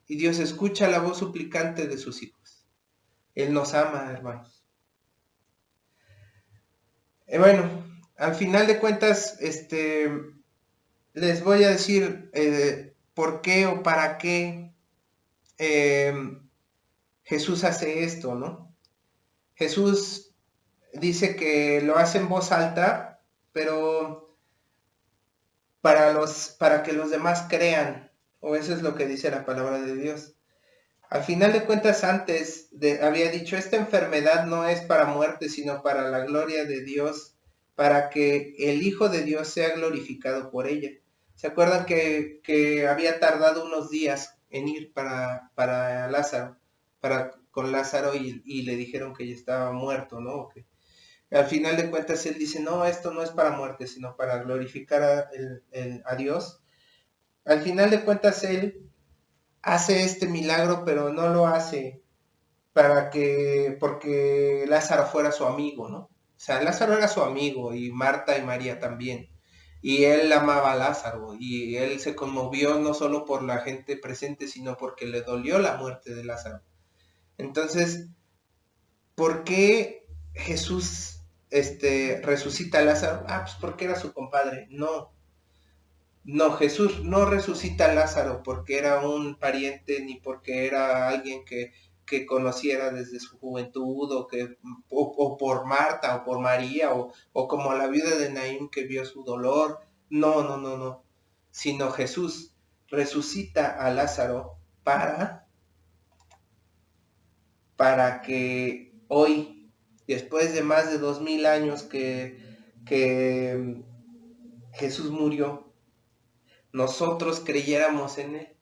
y Dios escucha la voz suplicante de sus hijos. Él nos ama, hermanos. Bueno, al final de cuentas, les voy a decir por qué o para qué Jesús hace esto, ¿no? Jesús dice que lo hace en voz alta, pero para que los demás crean, o eso es lo que dice la palabra de Dios. Al final de cuentas, antes había dicho, esta enfermedad no es para muerte, sino para la gloria de Dios, para que el Hijo de Dios sea glorificado por ella. ¿Se acuerdan que había tardado unos días en ir para Lázaro, con Lázaro y le dijeron que ya estaba muerto, ¿no? Que al final de cuentas él dice, no, esto no es para muerte, sino para glorificar a Dios. Al final de cuentas él hace este milagro, pero no lo hace porque Lázaro fuera su amigo, ¿no? O sea, Lázaro era su amigo y Marta y María también. Y él amaba a Lázaro y él se conmovió no solo por la gente presente, sino porque le dolió la muerte de Lázaro. Entonces, ¿por qué Jesús resucita a Lázaro? Pues porque era su compadre. No, Jesús no resucita a Lázaro porque era un pariente ni porque era alguien que conociera desde su juventud o por Marta o por María o como la viuda de Naín que vio su dolor. No. Sino Jesús resucita a Lázaro para que hoy, después de más de 2000 años que Jesús murió, nosotros creyéramos en Él.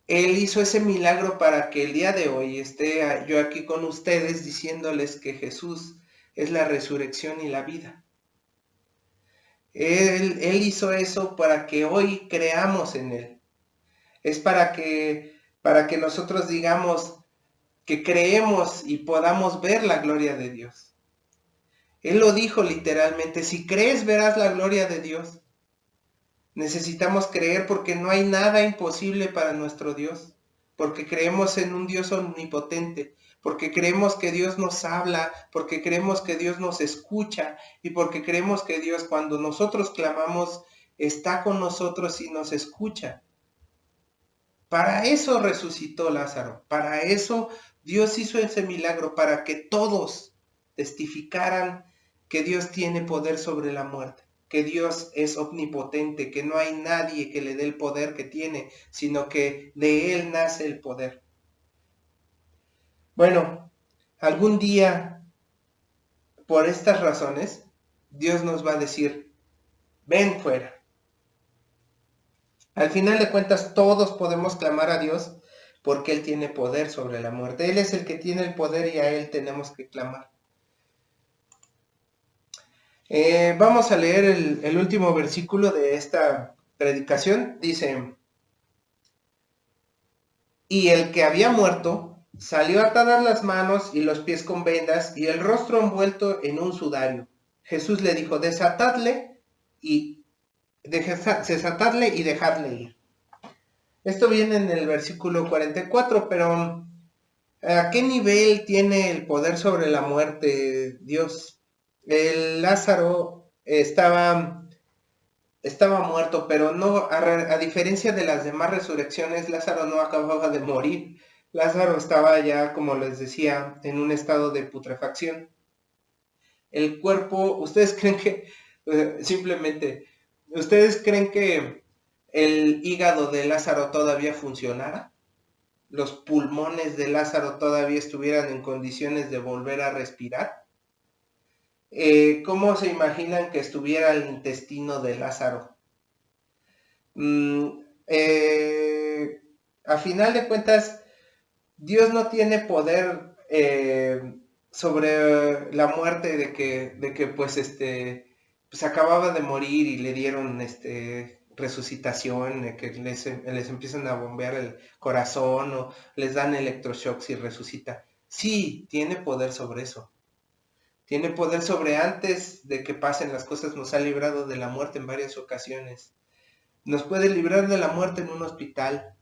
Él hizo ese milagro para que el día de hoy esté yo aquí con ustedes diciéndoles que Jesús es la resurrección y la vida. Él hizo eso para que hoy creamos en Él. Es para que nosotros digamos que creemos y podamos ver la gloria de Dios. Él lo dijo literalmente, si crees verás la gloria de Dios. Necesitamos creer porque no hay nada imposible para nuestro Dios, porque creemos en un Dios omnipotente, porque creemos que Dios nos habla, porque creemos que Dios nos escucha y porque creemos que Dios cuando nosotros clamamos está con nosotros y nos escucha. Para eso resucitó Lázaro, para eso Dios hizo ese milagro, para que todos testificaran que Dios tiene poder sobre la muerte, que Dios es omnipotente, que no hay nadie que le dé el poder que tiene, sino que de Él nace el poder. Bueno, algún día, por estas razones, Dios nos va a decir, ven fuera. Al final de cuentas, todos podemos clamar a Dios porque Él tiene poder sobre la muerte. Él es el que tiene el poder y a Él tenemos que clamar. Vamos a leer el último versículo de esta predicación. Dice, y el que había muerto salió atadas las manos y los pies con vendas y el rostro envuelto en un sudario. Jesús le dijo, desatadle y dejadle ir. Esto viene en el versículo 44, pero ¿A qué nivel tiene el poder sobre la muerte Dios? El Lázaro estaba muerto, pero no, a diferencia de las demás resurrecciones, Lázaro no acababa de morir. Lázaro estaba ya, como les decía, en un estado de putrefacción. El cuerpo, ¿ustedes creen que, simplemente, ustedes creen que el hígado de Lázaro todavía funcionara? ¿Los pulmones de Lázaro todavía estuvieran en condiciones de volver a respirar? ¿Cómo se imaginan que estuviera el intestino de Lázaro? Mm, eh, a final de cuentas, Dios no tiene poder sobre la muerte de que pues acababa de morir y le dieron resucitación, que les empiezan a bombear el corazón o les dan electroshocks y resucita. Sí, tiene poder sobre eso. Tiene poder sobre antes de que pasen las cosas, nos ha librado de la muerte en varias ocasiones. Nos puede librar de la muerte en un hospital,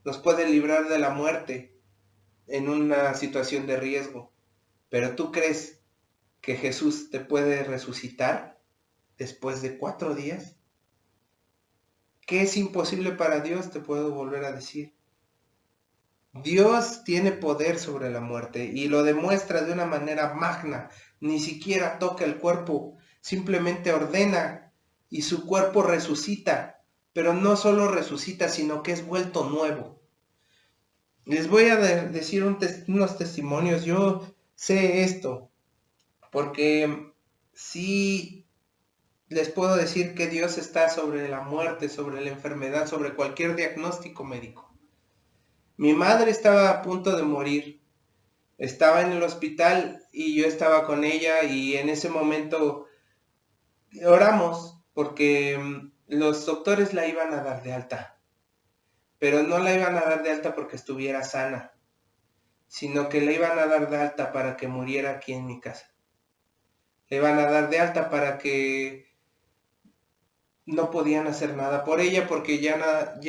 nos puede librar de la muerte en una situación de riesgo. Pero ¿tú crees que Jesús te puede resucitar después de 4 días? ¿Qué es imposible para Dios? Te puedo volver a decir. Dios tiene poder sobre la muerte y lo demuestra de una manera magna. Ni siquiera toca el cuerpo, simplemente ordena y su cuerpo resucita. Pero no solo resucita, sino que es vuelto nuevo. Les voy a decir unos testimonios. Yo sé esto, porque sí les puedo decir que Dios está sobre la muerte, sobre la enfermedad, sobre cualquier diagnóstico médico. Mi madre estaba a punto de morir, estaba en el hospital y yo estaba con ella y en ese momento oramos porque los doctores la iban a dar de alta, pero no la iban a dar de alta porque estuviera sana, sino que la iban a dar de alta para que muriera aquí en mi casa. Le iban a dar de alta para que no podían hacer nada por ella porque ya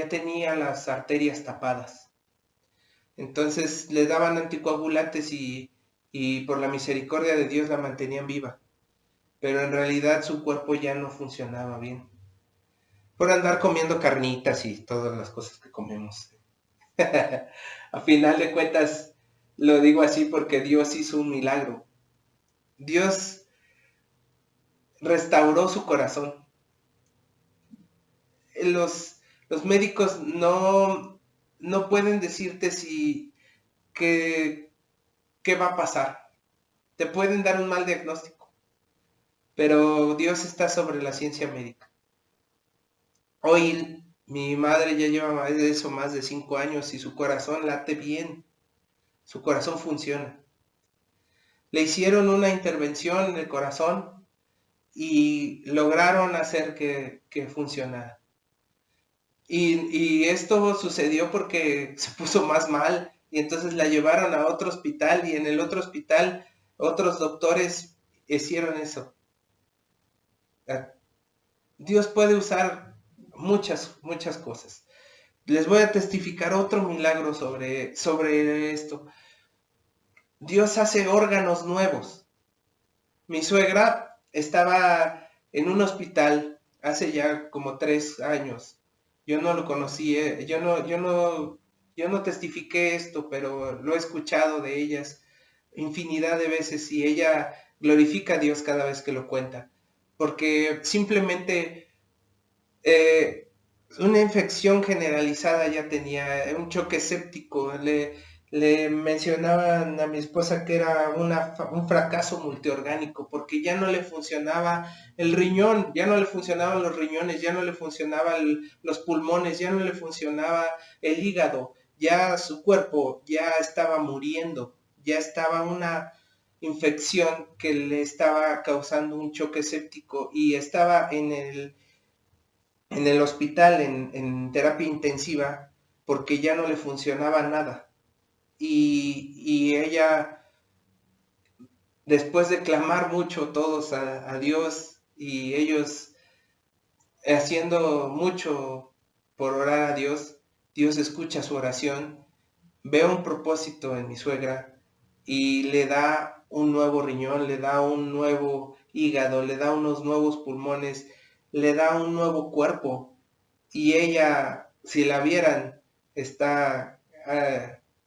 tenía las arterias tapadas. Entonces le daban anticoagulantes y por la misericordia de Dios la mantenían viva. Pero en realidad su cuerpo ya no funcionaba bien. Por andar comiendo carnitas y todas las cosas que comemos. A final de cuentas, lo digo así porque Dios hizo un milagro. Dios restauró su corazón. Los médicos no pueden decirte qué va a pasar. Te pueden dar un mal diagnóstico, pero Dios está sobre la ciencia médica. Hoy mi madre ya lleva más de 5 años y su corazón late bien, su corazón funciona. Le hicieron una intervención en el corazón y lograron hacer que funcionara. Y esto sucedió porque se puso más mal y entonces la llevaron a otro hospital y en el otro hospital otros doctores hicieron eso. Dios puede usar muchas cosas. Les voy a testificar otro milagro sobre esto. Dios hace órganos nuevos. Mi suegra estaba en un hospital hace ya como 3 años. Yo no lo conocí, yo no testifiqué esto, pero lo he escuchado de ellas infinidad de veces y ella glorifica a Dios cada vez que lo cuenta. Porque simplemente una infección generalizada ya tenía, un choque séptico. Le mencionaban a mi esposa que era un fracaso multiorgánico porque ya no le funcionaba el riñón, ya no le funcionaban los riñones, ya no le funcionaban los pulmones, ya no le funcionaba el hígado, ya su cuerpo ya estaba muriendo, ya estaba una infección que le estaba causando un choque séptico y estaba en el hospital en terapia intensiva porque ya no le funcionaba nada. Y ella, después de clamar mucho todos a Dios y ellos haciendo mucho por orar a Dios, Dios escucha su oración veo un propósito en mi suegra y le da un nuevo riñón, le da un nuevo hígado, le da unos nuevos pulmones, le da un nuevo cuerpo. Y ella, si la vieran, está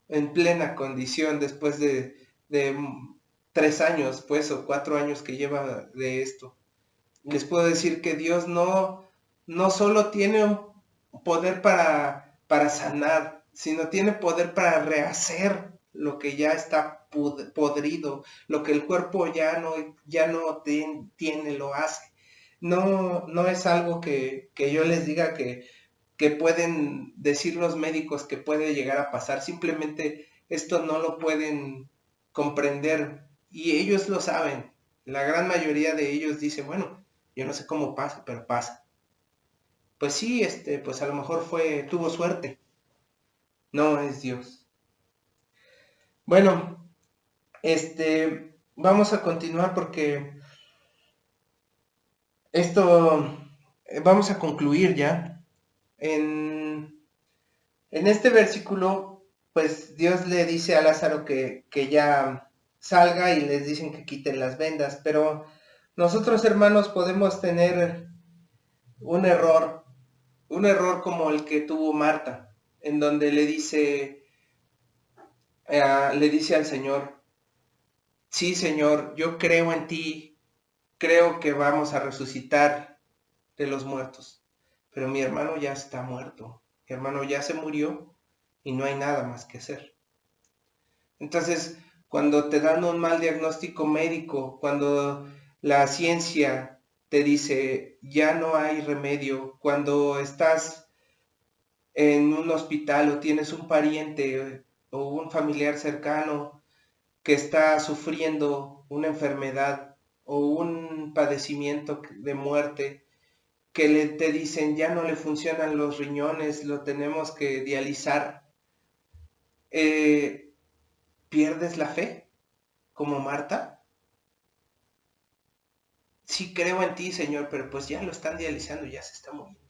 en plena condición después de 3 años, pues, o 4 años que lleva de esto. Les puedo decir que Dios no solo tiene un poder para sanar, sino tiene poder para rehacer lo que ya está podrido, lo que el cuerpo ya no tiene, lo hace. No es algo que yo les diga que pueden decir los médicos que puede llegar a pasar, simplemente esto no lo pueden comprender y ellos lo saben. La gran mayoría de ellos dicen, bueno, yo no sé cómo pasa, pero pasa. Pues sí, pues a lo mejor tuvo suerte. No es Dios. Bueno, vamos a continuar porque esto, vamos a concluir ya. En este versículo, pues Dios le dice a Lázaro que ya salga y les dicen que quiten las vendas, pero nosotros hermanos podemos tener un error, como el que tuvo Marta, en donde le dice al Señor, sí Señor, yo creo en ti, creo que vamos a resucitar de los muertos, pero mi hermano ya está muerto, mi hermano ya se murió y no hay nada más que hacer. Entonces, cuando te dan un mal diagnóstico médico, cuando la ciencia te dice ya no hay remedio, cuando estás en un hospital o tienes un pariente o un familiar cercano que está sufriendo una enfermedad o un padecimiento de muerte, que te dicen ya no le funcionan los riñones, lo tenemos que dializar, eh, ¿pierdes la fe como Marta? Sí creo en ti, Señor, pero pues ya lo están dializando, ya se está muriendo.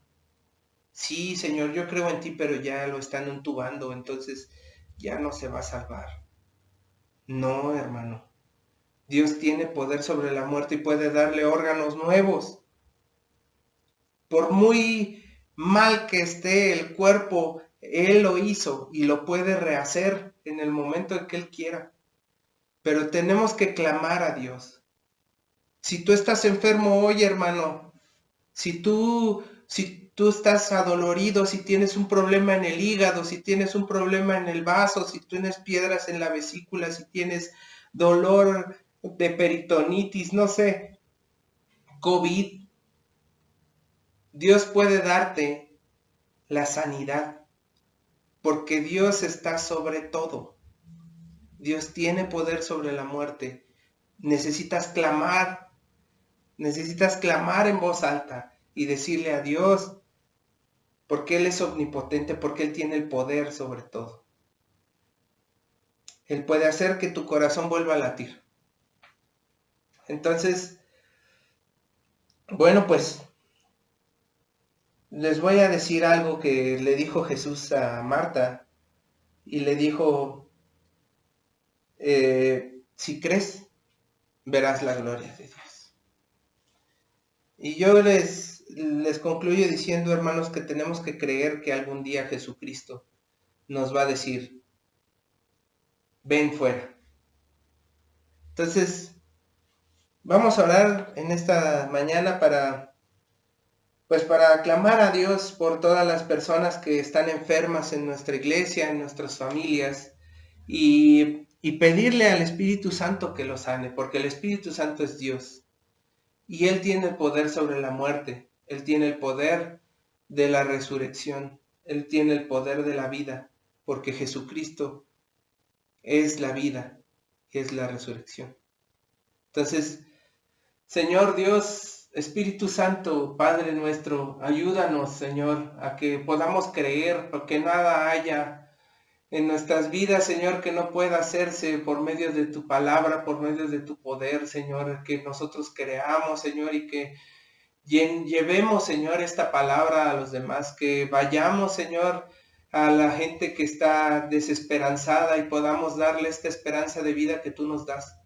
Sí, Señor, yo creo en ti, pero ya lo están entubando, entonces ya no se va a salvar. No, hermano. Dios tiene poder sobre la muerte y puede darle órganos nuevos. Por muy mal que esté el cuerpo, Él lo hizo y lo puede rehacer en el momento en que Él quiera. Pero tenemos que clamar a Dios. Si tú estás enfermo hoy, hermano, si tú estás adolorido, si tienes un problema en el hígado, si tienes un problema en el vaso, si tienes piedras en la vesícula, si tienes dolor de peritonitis, no sé, COVID, Dios puede darte la sanidad, porque Dios está sobre todo. Dios tiene poder sobre la muerte. Necesitas clamar en voz alta y decirle a Dios, porque Él es omnipotente, porque Él tiene el poder sobre todo. Él puede hacer que tu corazón vuelva a latir. Entonces, bueno, pues les voy a decir algo que le dijo Jesús a Marta y le dijo, si crees, verás la gloria de Dios. Y yo les concluyo diciendo, hermanos, que tenemos que creer que algún día Jesucristo nos va a decir, ven fuera. Entonces, vamos a orar en esta mañana para clamar a Dios por todas las personas que están enfermas en nuestra iglesia, en nuestras familias, y pedirle al Espíritu Santo que los sane, porque el Espíritu Santo es Dios, y Él tiene el poder sobre la muerte, Él tiene el poder de la resurrección, Él tiene el poder de la vida, porque Jesucristo es la vida, es la resurrección. Entonces, Señor Dios, Espíritu Santo, Padre nuestro, ayúdanos, Señor, a que podamos creer, porque nada haya en nuestras vidas, Señor, que no pueda hacerse por medio de tu palabra, por medio de tu poder, Señor, que nosotros creamos, Señor, y que llevemos, Señor, esta palabra a los demás, que vayamos, Señor, a la gente que está desesperanzada y podamos darle esta esperanza de vida que tú nos das.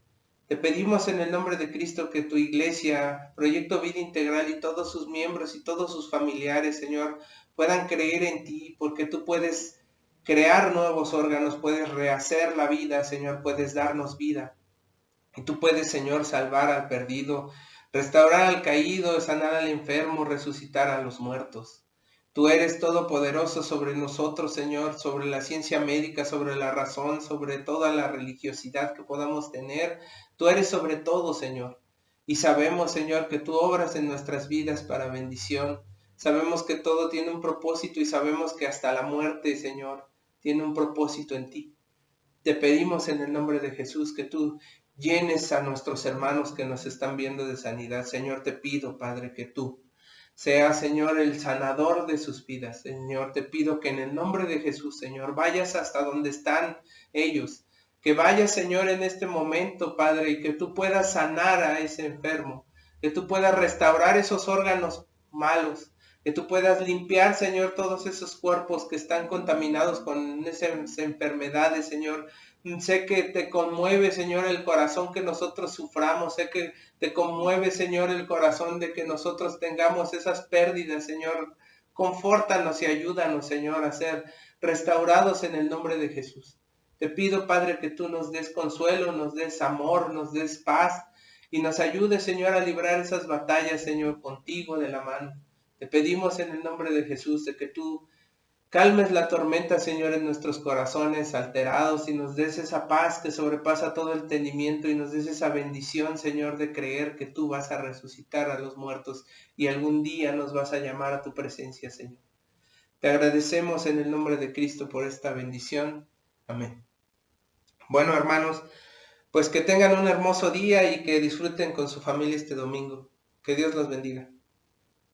Te pedimos en el nombre de Cristo que tu iglesia, Proyecto Vida Integral y todos sus miembros y todos sus familiares, Señor, puedan creer en ti, porque tú puedes crear nuevos órganos, puedes rehacer la vida, Señor, puedes darnos vida. Y tú puedes, Señor, salvar al perdido, restaurar al caído, sanar al enfermo, resucitar a los muertos. Tú eres todopoderoso sobre nosotros, Señor, sobre la ciencia médica, sobre la razón, sobre toda la religiosidad que podamos tener. Tú eres sobre todo, Señor. Y sabemos, Señor, que tú obras en nuestras vidas para bendición. Sabemos que todo tiene un propósito y sabemos que hasta la muerte, Señor, tiene un propósito en ti. Te pedimos en el nombre de Jesús que tú llenes a nuestros hermanos que nos están viendo de sanidad. Señor, te pido, Padre, que tú seas, Señor, el sanador de sus vidas. Señor, te pido que en el nombre de Jesús, Señor, vayas hasta donde están ellos. Que vayas, Señor, en este momento, Padre, y que tú puedas sanar a ese enfermo. Que tú puedas restaurar esos órganos malos. Que tú puedas limpiar, Señor, todos esos cuerpos que están contaminados con esas enfermedades, Señor. Sé que te conmueve, Señor, el corazón que nosotros suframos. Sé que te conmueve, Señor, el corazón de que nosotros tengamos esas pérdidas, Señor. Confórtanos y ayúdanos, Señor, a ser restaurados en el nombre de Jesús. Te pido, Padre, que tú nos des consuelo, nos des amor, nos des paz y nos ayudes, Señor, a librar esas batallas, Señor, contigo de la mano. Te pedimos en el nombre de Jesús de que tú calmes la tormenta, Señor, en nuestros corazones alterados y nos des esa paz que sobrepasa todo entendimiento y nos des esa bendición, Señor, de creer que tú vas a resucitar a los muertos y algún día nos vas a llamar a tu presencia, Señor. Te agradecemos en el nombre de Cristo por esta bendición. Amén. Bueno, hermanos, pues que tengan un hermoso día y que disfruten con su familia este domingo. Que Dios los bendiga.